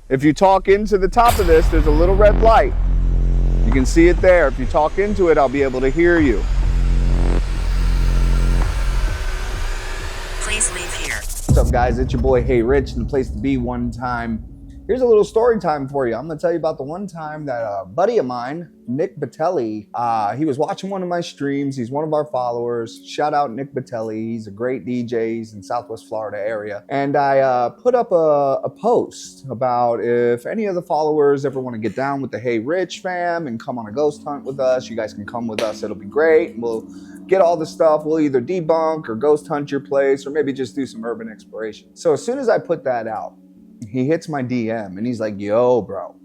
If you talk into the top of this, there's a little red light. You can see it there. If you talk into it, I'll be able to hear you. Please leave here. What's up, guys? It's your boy, Hey Rich, and the place to be one time. Here's a little story time for you. I'm gonna tell you about the one time that a buddy of mine, Nick Bettelli, he was watching one of my streams. He's one of our followers. Shout out Nick Bettelli. He's a great DJ. He's in Southwest Florida area. And I put up a post about if any of the followers ever want to get down with the Hey Rich fam and come on a ghost hunt with us. You guys can come with us. It'll be great. We'll get all the stuff. We'll either debunk or ghost hunt your place or maybe just do some urban exploration. So as soon as I put that out, he hits my DM and he's like, yo, bro,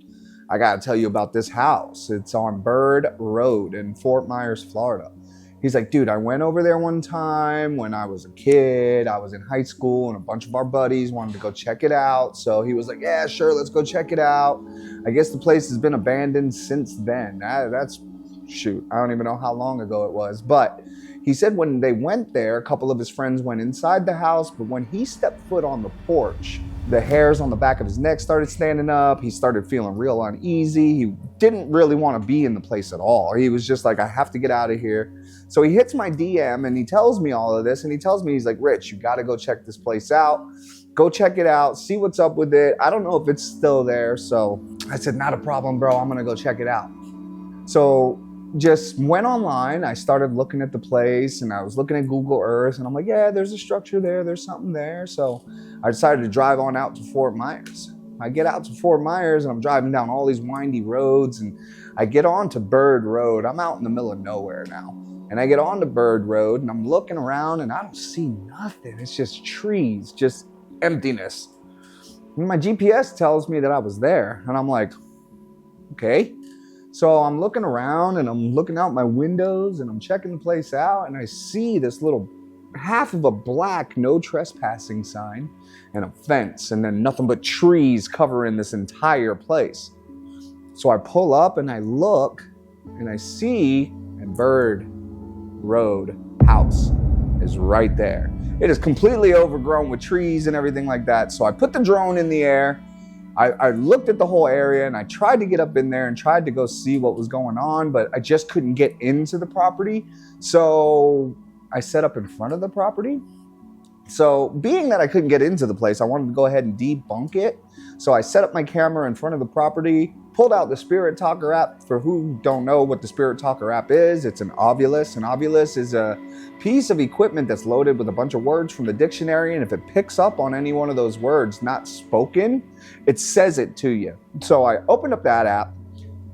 I gotta tell you about this house. It's on Bird Road in Fort Myers, Florida. He's like, dude, I went over there one time when I was a kid. I was in high school and a bunch of our buddies wanted to go check it out. So he was like, yeah, sure, let's go check it out. I guess the place has been abandoned since then. That's, shoot, I don't even know how long ago it was. But he said when they went there, a couple of his friends went inside the house, but when he stepped foot on the porch, the hairs on the back of his neck started standing up. He started feeling real uneasy. He didn't really want to be in the place at all. He was just like, I have to get out of here. So he hits my DM and he tells me all of this. And he tells me, he's like, Rich, you got to go check this place out. Go check it out. See what's up with it. I don't know if it's still there. So I said, not a problem, bro. I'm going to go check it out. So just went online. I started looking at the place and I was looking at Google Earth and I'm like, yeah, there's a structure there. There's something there. So I decided to drive on out to Fort Myers. I get out to Fort Myers and I'm driving down all these windy roads and I get onto Bird Road. I'm out in the middle of nowhere now. And I get onto Bird Road and I'm looking around and I don't see nothing. It's just trees, just emptiness. And my GPS tells me that I was there and I'm like, okay. So I'm looking around and I'm looking out my windows and I'm checking the place out and I see this little half of a black no trespassing sign and a fence and then nothing but trees covering this entire place. So I pull up and I look and I see and Bird Road house is right there. It is completely overgrown with trees and everything like that. So I put the drone in the air. I looked at the whole area and I tried to get up in there and tried to go see what was going on, but I just couldn't get into the property. So I set up in front of the property. So being that I couldn't get into the place, I wanted to go ahead and debunk it. So I set up my camera in front of the property, pulled out the Spirit Talker app. For who don't know what the Spirit Talker app is, it's an Ovulus. An Ovulus is a piece of equipment that's loaded with a bunch of words from the dictionary. And if it picks up on any one of those words not spoken, it says it to you. So I opened up that app.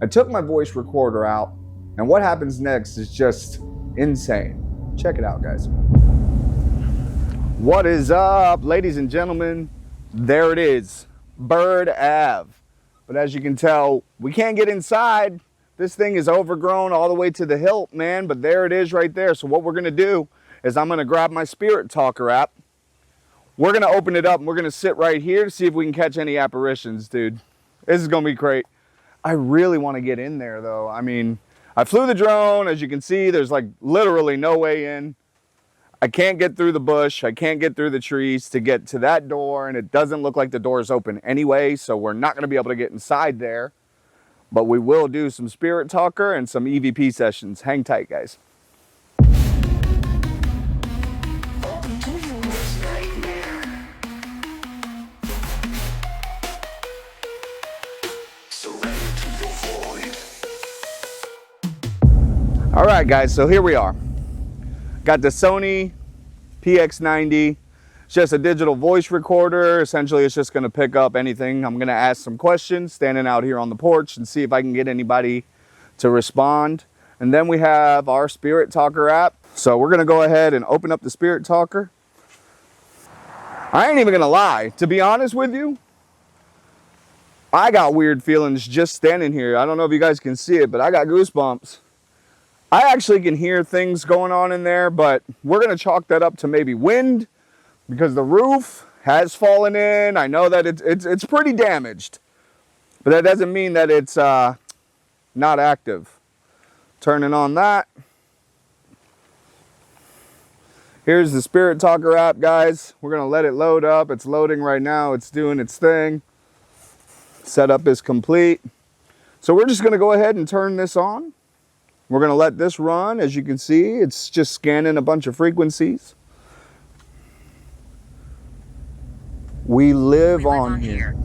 I took my voice recorder out. And what happens next is just insane. Check it out, guys. What is up, ladies and gentlemen? There it is, Bird Ave. But as you can tell, we can't get inside. This thing is overgrown all the way to the hilt, man, but there it is right there. So what we're gonna do is I'm gonna grab my Spirit Talker app. We're gonna open it up and we're gonna sit right here to see if we can catch any apparitions, dude. This is gonna be great. I really wanna get in there though. I mean, I flew the drone. As you can see, there's like literally no way in. I can't get through the bush. I can't get through the trees to get to that door. And it doesn't look like the door is open anyway. So we're not going to be able to get inside there. But we will do some Spirit Talker and some EVP sessions. Hang tight, guys. All right, guys. So here we are. Got the Sony PX90. It's just a digital voice recorder. Essentially, it's just gonna pick up anything. I'm gonna ask some questions standing out here on the porch and see if I can get anybody to respond. And then we have our Spirit Talker app. So we're gonna go ahead and open up the Spirit Talker. I ain't even gonna lie. To be honest with you, I got weird feelings just standing here. I don't know if you guys can see it, but I got goosebumps. I actually can hear things going on in there, but we're going to chalk that up to maybe wind because the roof has fallen in. I know that it's pretty damaged, but that doesn't mean that it's not active. Turning on that. Here's the Spirit Talker app, guys. We're going to let it load up. It's loading right now. It's doing its thing. Setup is complete. So we're just gonna go ahead and turn this on. We're gonna let this run. As you can see, it's just scanning a bunch of frequencies. We live on here.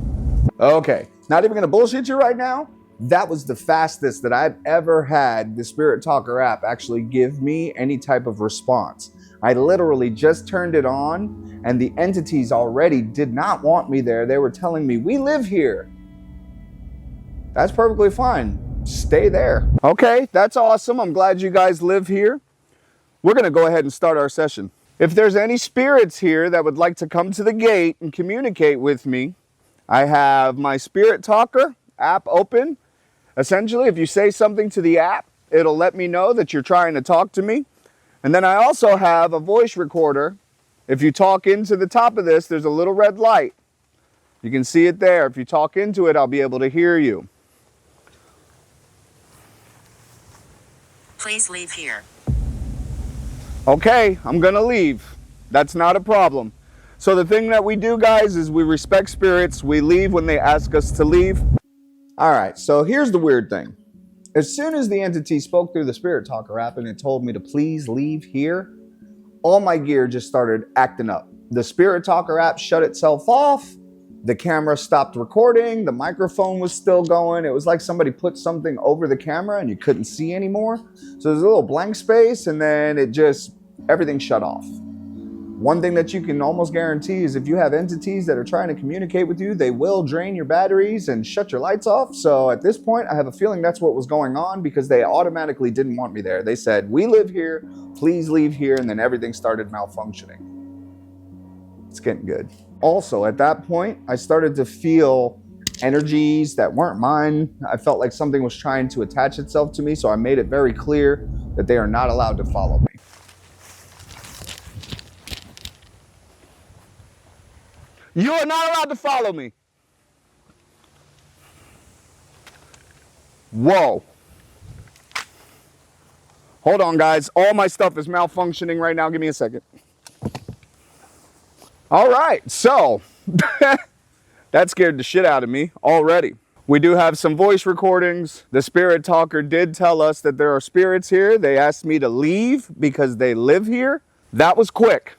Okay, not even gonna bullshit you right now. That was the fastest that I've ever had the Spirit Talker app actually give me any type of response. I literally just turned it on and the entities already did not want me there. They were telling me, we live here. That's perfectly fine. Stay there. Okay, that's awesome. I'm glad you guys live here. We're gonna go ahead and start our session. If there's any spirits here that would like to come to the gate and communicate with me, I have my Spirit Talker app open. Essentially, if you say something to the app, it'll let me know that you're trying to talk to me. And then I also have a voice recorder. If you talk into the top of this, there's a little red light. You can see it there. If you talk into it, I'll be able to hear you. Please leave here. Okay, I'm gonna leave. That's not a problem. So the thing that we do, guys, is we respect spirits. We leave when they ask us to leave. All right, so here's the weird thing. As soon as the entity spoke through the Spirit Talker app and it told me to please leave here, all my gear just started acting up. The Spirit Talker app shut itself off. The camera stopped recording. The microphone was still going. It was like somebody put something over the camera and you couldn't see anymore. So there's a little blank space and then everything shut off. One thing that you can almost guarantee is if you have entities that are trying to communicate with you, they will drain your batteries and shut your lights off. So at this point, I have a feeling that's what was going on because they automatically didn't want me there. They said, we live here, please leave here. And then everything started malfunctioning. It's getting good. Also, at that point, I started to feel energies that weren't mine. I felt like something was trying to attach itself to me. So I made it very clear that they are not allowed to follow me. You are not allowed to follow me. Whoa. Hold on, guys. All my stuff is malfunctioning right now. Give me a second. All right, so that scared the shit out of me already. We do have some voice recordings. The Spirit Talker did tell us that there are spirits here. They asked me to leave because they live here. That was quick.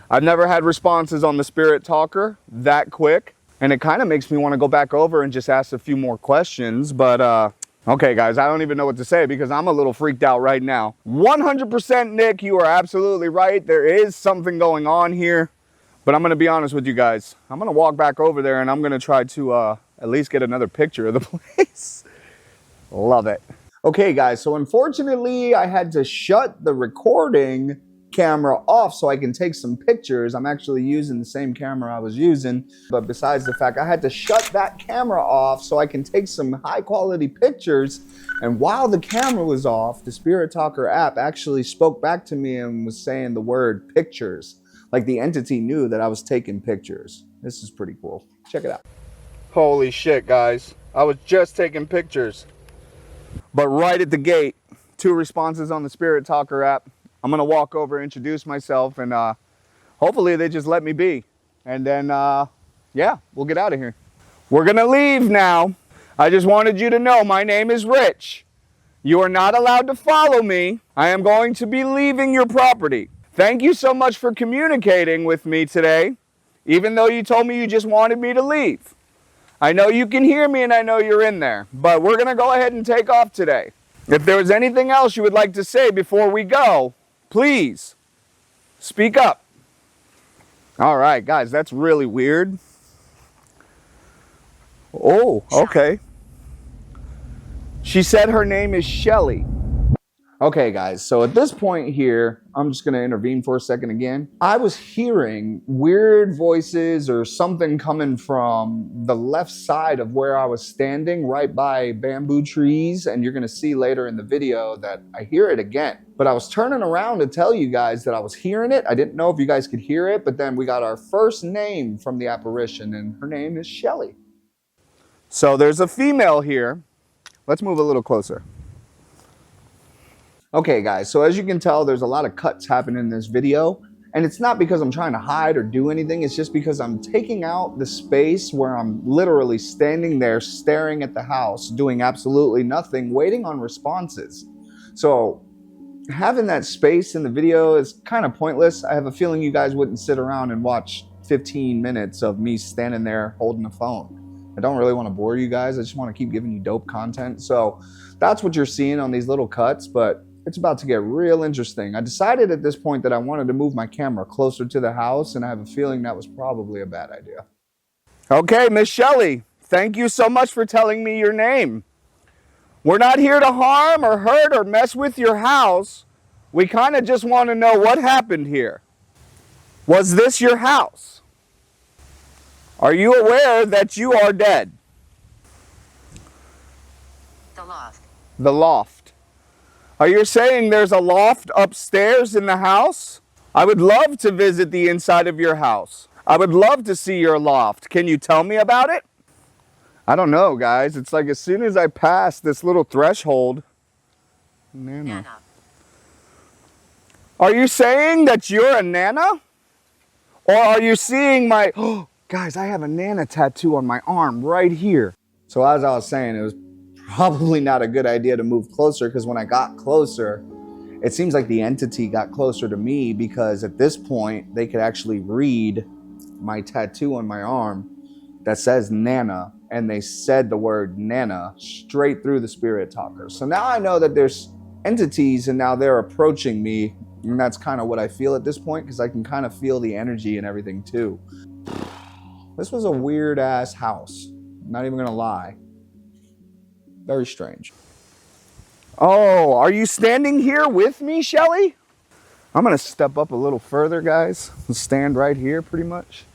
I've never had responses on the Spirit Talker that quick. And it kind of makes me want to go back over and just ask a few more questions. But, okay, guys, I don't even know what to say because I'm a little freaked out right now. 100% Nick, you are absolutely right. There is something going on here. But I'm going to be honest with you guys. I'm going to walk back over there and I'm going to try to at least get another picture of the place. Love it. Okay, guys, so unfortunately, I had to shut the recording camera off so I can take some pictures. I'm actually using the same camera I was using, but besides the fact I had to shut that camera off so I can take some high quality pictures. And while the camera was off, the Spirit Talker app actually spoke back to me and was saying the word pictures. Like the entity knew that I was taking pictures. This is pretty cool. Check it out. Holy shit, guys. I was just taking pictures. But right at the gate, 2 responses on the Spirit Talker app. I'm going to walk over, introduce myself, and hopefully they just let me be. And then, yeah, we'll get out of here. We're going to leave now. I just wanted you to know my name is Rich. You are not allowed to follow me. I am going to be leaving your property. Thank you so much for communicating with me today, even though you told me you just wanted me to leave. I know you can hear me and I know you're in there, but we're going to go ahead and take off today. If there was anything else you would like to say before we go, please speak up. All right, guys, that's really weird. Oh, okay. She said her name is Shelly. Okay, guys, so at this point here, I'm just going to intervene for a second again. I was hearing weird voices or something coming from the left side of where I was standing, right by bamboo trees, and you're going to see later in the video that I hear it again. But I was turning around to tell you guys that I was hearing it. I didn't know if you guys could hear it, but then we got our first name from the apparition, and her name is Shelly. So there's a female here. Let's move a little closer. Okay, guys, so as you can tell, there's a lot of cuts happening in this video. And it's not because I'm trying to hide or do anything. It's just because I'm taking out the space where I'm literally standing there staring at the house, doing absolutely nothing, waiting on responses. So having that space in the video is kind of pointless. I have a feeling you guys wouldn't sit around and watch 15 minutes of me standing there holding a phone. I don't really want to bore you guys. I just want to keep giving you dope content. So that's what you're seeing on these little cuts, but it's about to get real interesting. I decided at this point that I wanted to move my camera closer to the house, and I have a feeling that was probably a bad idea. Okay, Miss Shelley, thank you so much for telling me your name. We're not here to harm or hurt or mess with your house. We kind of just want to know what happened here. Was this your house? Are you aware that you are dead? The loft. The loft. Are you saying there's a loft upstairs in the house? I would love to visit the inside of your house. I would love to see your loft. Can you tell me about it? I don't know, guys. It's like as soon as I pass this little threshold. Nana. Are you saying that you're a Nana? Or are you seeing my... Oh, guys, I have a Nana tattoo on my arm right here. So as I was saying, it was probably not a good idea to move closer, because when I got closer, it seems like the entity got closer to me, because at this point, they could actually read my tattoo on my arm that says Nana, and they said the word Nana straight through the spirit talker. So now I know that there's entities, and now they're approaching me, and that's kind of what I feel at this point, because I can kind of feel the energy and everything too. This was a weird ass house, not even gonna lie. Very strange. Oh, are you standing here with me, Shelley? I'm gonna step up a little further, guys, and stand right here pretty much.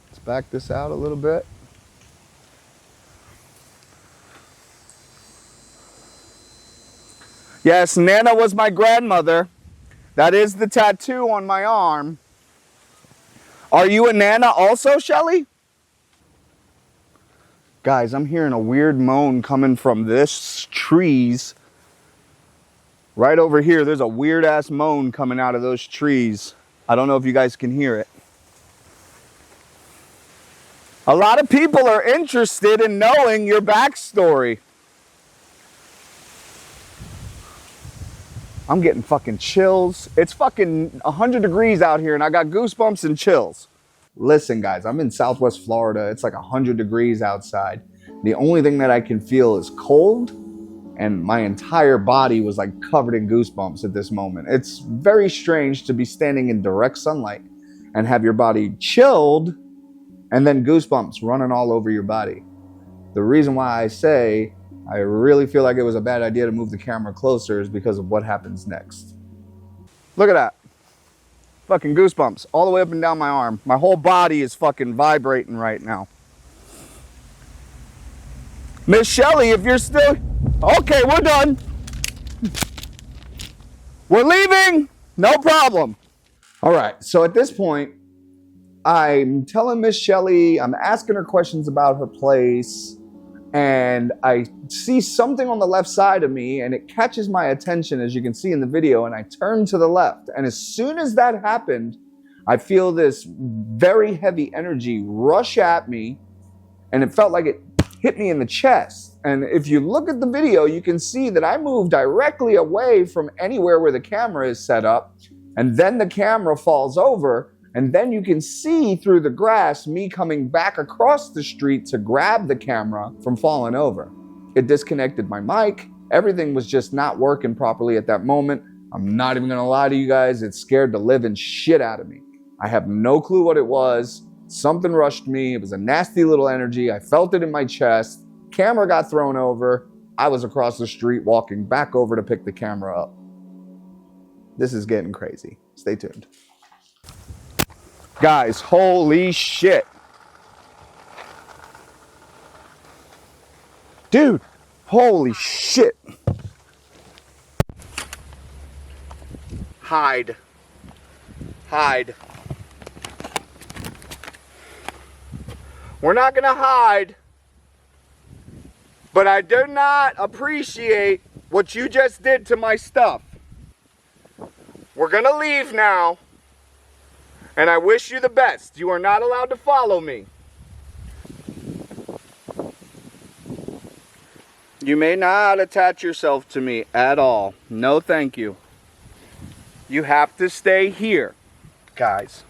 Let's back this out a little bit. Yes, Nana was my grandmother. That is the tattoo on my arm. Are you a Nana also, Shelley? Guys, I'm hearing a weird moan coming from this trees. Right over here, there's a weird ass moan coming out of those trees. I don't know if you guys can hear it. A lot of people are interested in knowing your backstory. I'm getting fucking chills. It's fucking 100 degrees out here and I got goosebumps and chills. Listen, guys, I'm in Southwest Florida. It's like 100 degrees outside. The only thing that I can feel is cold, and my entire body was like covered in goosebumps at this moment. It's very strange to be standing in direct sunlight and have your body chilled and then goosebumps running all over your body. The reason why I say I really feel like it was a bad idea to move the camera closer is because of what happens next. Look at that. Fucking goosebumps all the way up and down my arm. My whole body is fucking vibrating right now. Miss Shelley, if you're still... Okay, we're done. We're leaving. No problem. All right, so at this point, I'm telling Miss Shelley, I'm asking her questions about her place, and I see something on the left side of me, and it catches my attention, as you can see in the video, and I turn to the left. And as soon as that happened, I feel this very heavy energy rush at me, and it felt like it hit me in the chest. And if you look at the video, you can see that I moved directly away from anywhere where the camera is set up, and then the camera falls over, and then you can see through the grass me coming back across the street to grab the camera from falling over. It disconnected my mic. Everything was just not working properly at that moment. I'm not even gonna lie to you guys, it scared the living shit out of me. I have no clue what it was. Something rushed me. It was a nasty little energy. I felt it in my chest. Camera got thrown over. I was across the street walking back over to pick the camera up. This is getting crazy. Stay tuned. Guys, holy shit. Dude, holy shit. Hide. Hide. We're not gonna hide, but I do not appreciate what you just did to my stuff. We're gonna leave now. And I wish you the best. You are not allowed to follow me. You may not attach yourself to me at all. No, thank you. You have to stay here, guys.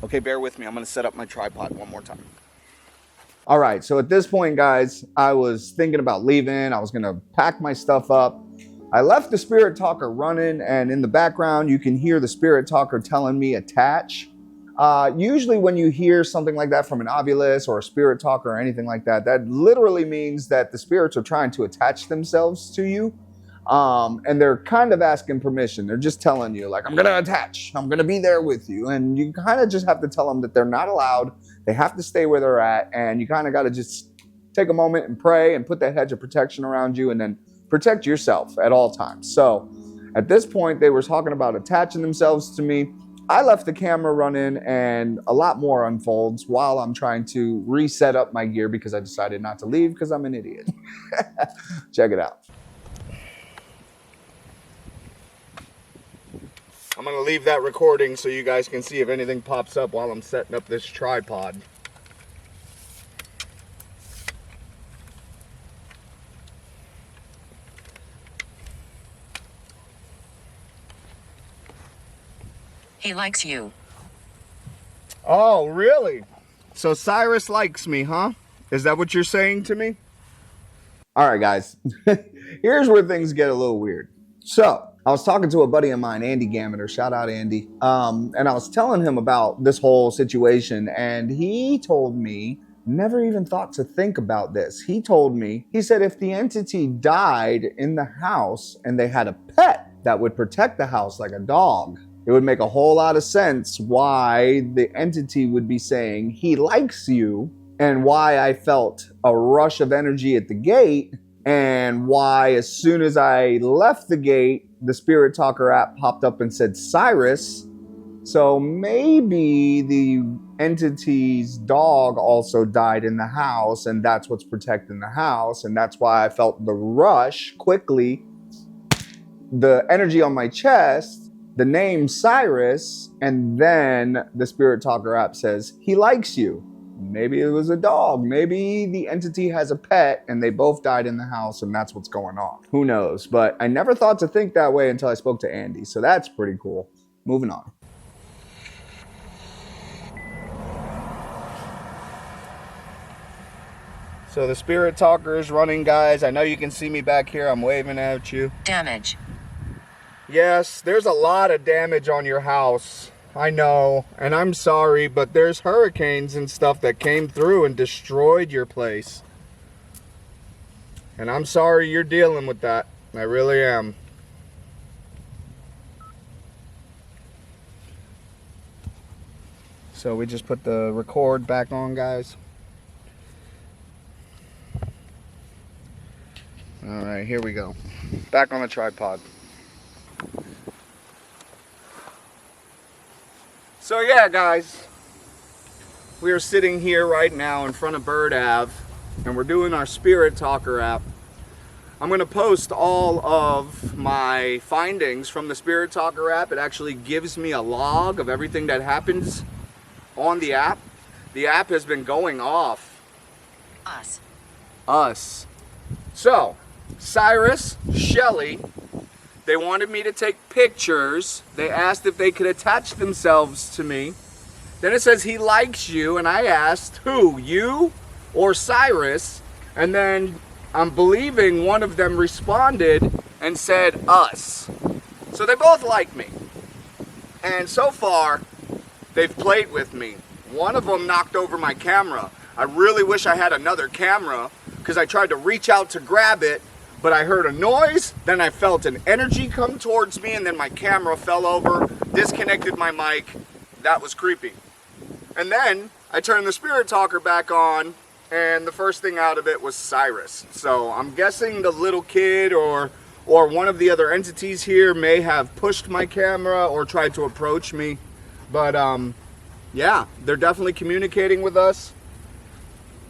Okay, bear with me. I'm going to set up my tripod one more time. All right, so at this point, guys, I was thinking about leaving. I was going to pack my stuff up. I left the Spirit Talker running, and in the background, you can hear the Spirit Talker telling me attach. Usually when you hear something like that from an Ovilus or a Spirit Talker or anything like that, that literally means that the spirits are trying to attach themselves to you. And they're kind of asking permission. They're just telling you, like, I'm going to attach. I'm going to be there with you. And you kind of just have to tell them that they're not allowed. They have to stay where they're at. And you kind of got to just take a moment and pray and put that hedge of protection around you and then protect yourself at all times. So at this point, they were talking about attaching themselves to me. I left the camera running and a lot more unfolds while I'm trying to reset up my gear because I decided not to leave because I'm an idiot. Check it out. I'm going to leave that recording so you guys can see if anything pops up while I'm setting up this tripod. He likes you. Oh, really? So Cyrus likes me, huh? Is that what you're saying to me? All right, guys. Here's where things get a little weird. So I was talking to a buddy of mine, Andy Gameter, shout out Andy. And I was telling him about this whole situation, and he told me, never even thought to think about this. He told me, he said if the entity died in the house and they had a pet that would protect the house like a dog, it would make a whole lot of sense why the entity would be saying he likes you, and why I felt a rush of energy at the gate, and why as soon as I left the gate, the Spirit Talker app popped up and said Cyrus. So maybe the entity's dog also died in the house, and that's what's protecting the house, and that's why I felt the rush quickly, the energy on my chest, the name Cyrus, and then the Spirit Talker app says, he likes you. Maybe it was a dog. Maybe the entity has a pet and they both died in the house and that's what's going on. Who knows? But I never thought to think that way until I spoke to Andy. So that's pretty cool. Moving on. So the Spirit Talker is running, guys. I know you can see me back here. I'm waving at you. Damage. Yes, there's a lot of damage on your house. I know, and I'm sorry, but there's hurricanes and stuff that came through and destroyed your place. And I'm sorry you're dealing with that. I really am. So we just put the record back on, guys. All right, here we go. Back on the tripod. So yeah, guys, we are sitting here right now in front of Bird Ave, and we're doing our Spirit Talker app. I'm going to post all of my findings from the Spirit Talker app. It actually gives me a log of everything that happens on the app. The app has been going off. Us. So, Cyrus, Shelly, they wanted me to take pictures. They asked if they could attach themselves to me. Then it says he likes you, and I asked who, you or Cyrus? And then I'm believing one of them responded and said us. So they both like me. And so far, they've played with me. One of them knocked over my camera. I really wish I had another camera because I tried to reach out to grab it, but I heard a noise, then I felt an energy come towards me, and then my camera fell over, disconnected my mic. That was creepy. And then I turned the Spirit Talker back on, and the first thing out of it was Cyrus. So I'm guessing the little kid or one of the other entities here may have pushed my camera or tried to approach me. But yeah, they're definitely communicating with us.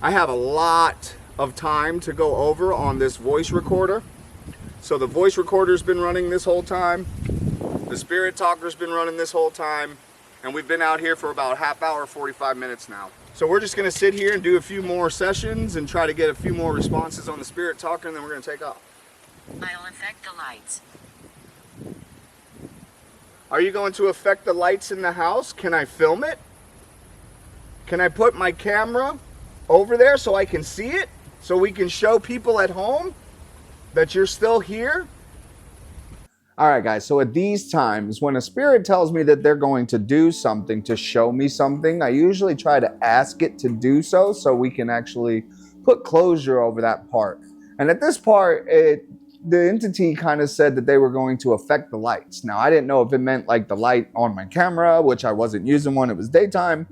I have a lot of time to go over on this voice recorder. So the voice recorder's been running this whole time. The spirit talker's been running this whole time, and we've been out here for about half hour, 45 minutes now. So we're just gonna sit here and do a few more sessions and try to get a few more responses on the spirit talker, and then we're gonna take off. I'll affect the lights. Are you going to affect the lights in the house? Can I film it? Can I put my camera over there so I can see it? So we can show people at home that you're still here? All right, guys, so at these times, when a spirit tells me that they're going to do something to show me something, I usually try to ask it to do so we can actually put closure over that part. And at this part, the entity kind of said that they were going to affect the lights. Now, I didn't know if it meant like the light on my camera, which I wasn't using one, it was daytime.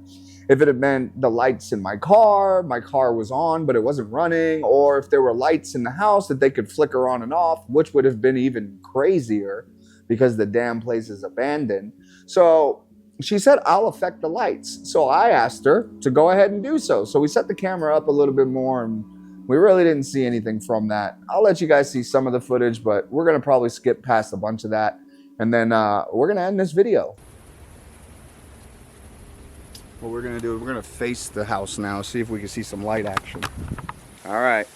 If it had meant the lights in my car was on, but it wasn't running, or if there were lights in the house that they could flicker on and off, which would have been even crazier because the damn place is abandoned. So she said, I'll affect the lights. So I asked her to go ahead and do so. So we set the camera up a little bit more, and we really didn't see anything from that. I'll let you guys see some of the footage, but we're going to probably skip past a bunch of that. And then we're going to end this video. What we're going to do is we're going to face the house now, see if we can see some light action. All right.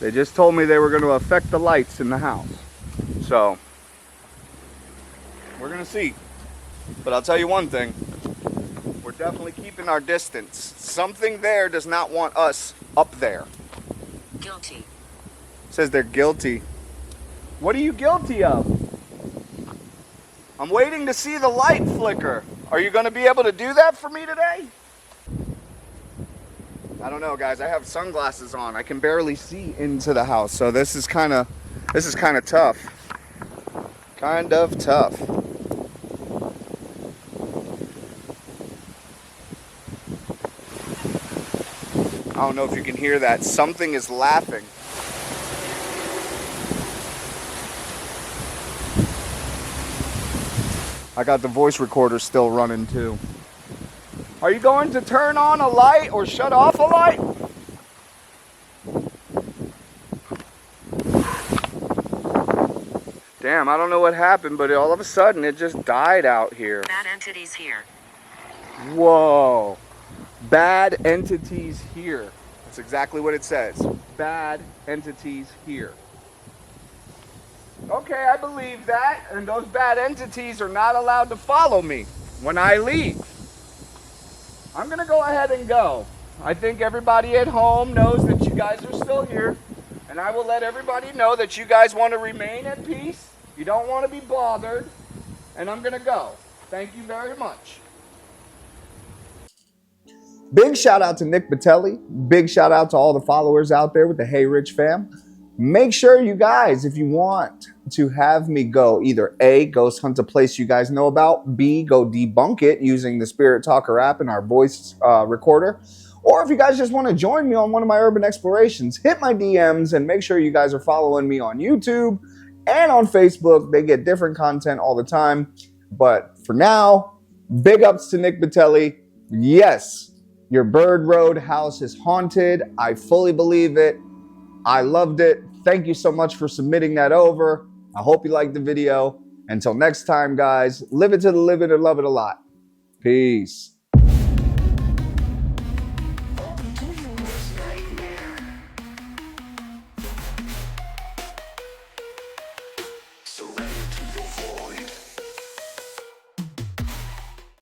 They just told me they were going to affect the lights in the house. So, we're going to see. But I'll tell you one thing. We're definitely keeping our distance. Something there does not want us up there. Guilty. Says they're guilty. What are you guilty of? I'm waiting to see the light flicker. Are you going to be able to do that for me today? I don't know, guys. I have sunglasses on. I can barely see into the house, so this is kind of tough. Kind of tough. I don't know if you can hear that. Something is laughing. I got the voice recorder still running too. Are you going to turn on a light or shut off a light? Damn, I don't know what happened, but all of a sudden it just died out here. Bad entities here. Whoa. Bad entities here. That's exactly what it says. Bad entities here. Okay, I believe that. And those bad entities are not allowed to follow me when I leave. I'm going to go ahead and go. I think everybody at home knows that you guys are still here. And I will let everybody know that you guys want to remain at peace. You don't want to be bothered. And I'm going to go. Thank you very much. Big shout out to Nick Bettelli. Big shout out to all the followers out there with the Hey Rich fam. Make sure you guys, if you want to have me go either A, ghost hunt a place you guys know about, B, go debunk it using the Spirit Talker app and our voice recorder, or if you guys just want to join me on one of my urban explorations, hit my DMs and make sure you guys are following me on YouTube and on Facebook. They get different content all the time. But for now, big ups to Nick Bettelli. Yes, your Bird Road house is haunted. I fully believe it. I loved it. Thank you so much for submitting that over. I hope you liked the video. Until next time, guys, live it to the live it and love it a lot. Peace.